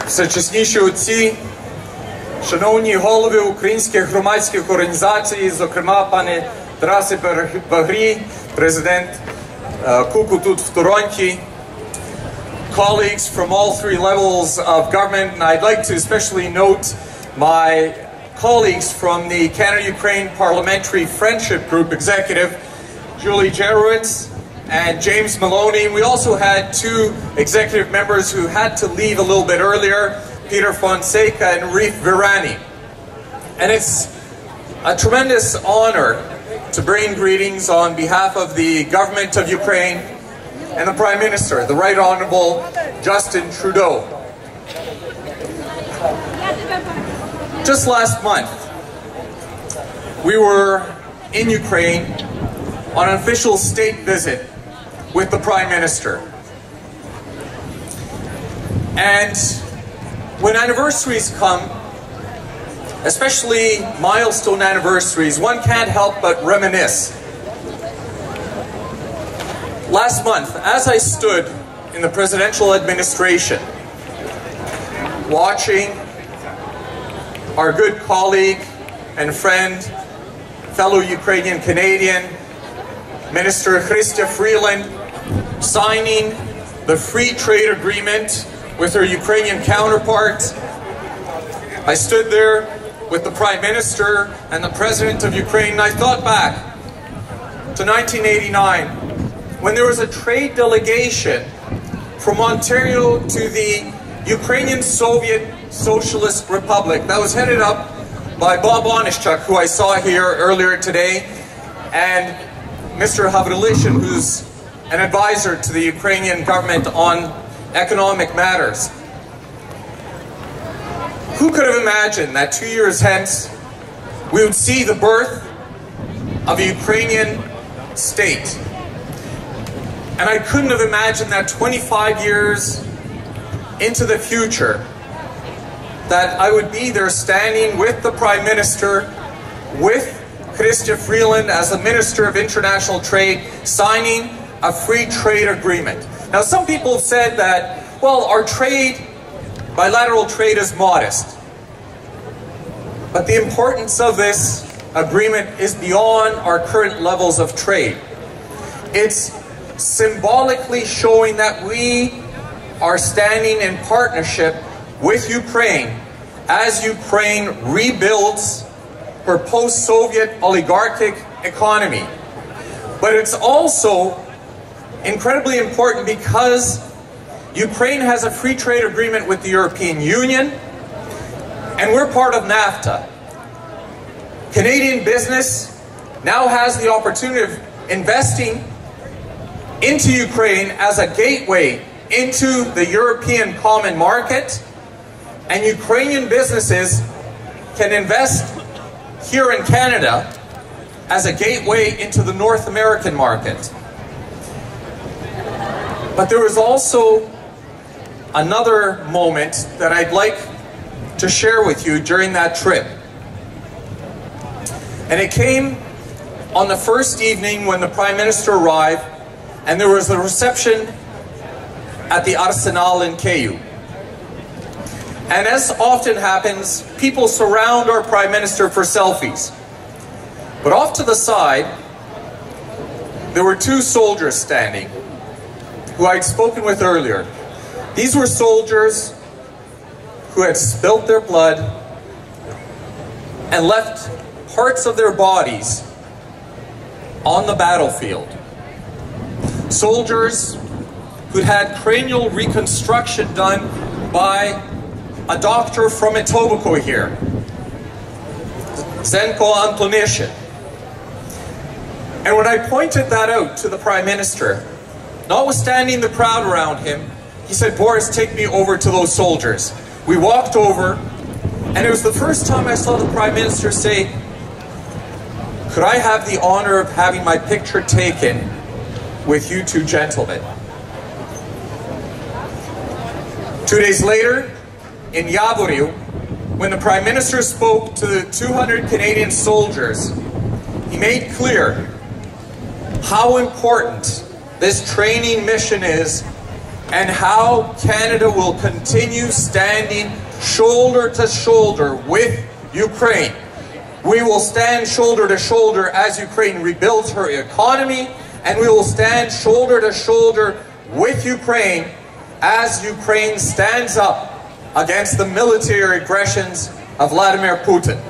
Всечесніші отці, шановні голови українських громадських організацій, зокрема пане Тарасе Багрій, президент Куку тут в Торонті, colleagues from all three levels of government, and I'd like to especially note my colleagues from the Canada-Ukraine Parliamentary Friendship Group Executive, Julie Dzerowicz and James Maloney. We also had two executive members who had to leave a little bit earlier, Peter Fonseca and Reef Virani. And it's a tremendous honor to bring greetings on behalf of the government of Ukraine and the Prime Minister, the Right Honourable Justin Trudeau. Just last month, we were in Ukraine on an official state visit with the Prime Minister. And when anniversaries come, especially milestone anniversaries, one can't help but reminisce. Last month, as I stood in the presidential administration, watching our good colleague and friend, fellow Ukrainian Canadian, Minister Chrystia Freeland, signing the free trade agreement with her Ukrainian counterpart, I stood there with the Prime Minister and the President of Ukraine, and I thought back to 1989, when there was a trade delegation from Ontario to the Ukrainian Soviet Socialist Republic that was headed up by Bob Onishchuk, who I saw here earlier today, and Mr. Havrilishin, who's an advisor to the Ukrainian government on economic matters. Who could have imagined that 2 years hence we would see the birth of a Ukrainian state? And I couldn't have imagined that 25 years into the future that I would be there standing with the Prime Minister, with Chrystia Freeland as the Minister of International Trade, signing a free trade agreement. Now some people have said that, well, our trade, bilateral trade is modest. But the importance of this agreement is beyond our current levels of trade. It's symbolically showing that we are standing in partnership with Ukraine as Ukraine rebuilds her post-Soviet oligarchic economy. But it's also incredibly important because Ukraine has a free trade agreement with the European Union, and we're part of NAFTA. Canadian business now has the opportunity of investing into Ukraine as a gateway into the European common market, and Ukrainian businesses can invest here in Canada as a gateway into the North American market. But there was also another moment that I'd like to share with you during that trip. And it came on the first evening when the Prime Minister arrived, and there was a reception at the Arsenal in Kyiv. And as often happens, people surround our Prime Minister for selfies. But off to the side, there were two soldiers standing, who I'd spoken with earlier. These were soldiers who had spilt their blood and left parts of their bodies on the battlefield. Soldiers who'd had cranial reconstruction done by a doctor from Etobicoke here, Zenko Antonishin. And when I pointed that out to the Prime Minister, notwithstanding the crowd around him, he said, "Boris, take me over to those soldiers." We walked over, and it was the first time I saw the Prime Minister say, "Could I have the honor of having my picture taken with you two gentlemen?" 2 days later, in Yavoriv, when the Prime Minister spoke to the 200 Canadian soldiers, he made clear how important this training mission is and how Canada will continue standing shoulder to shoulder with Ukraine. We will stand shoulder to shoulder as Ukraine rebuilds her economy, and we will stand shoulder to shoulder with Ukraine as Ukraine stands up against the military aggressions of Vladimir Putin.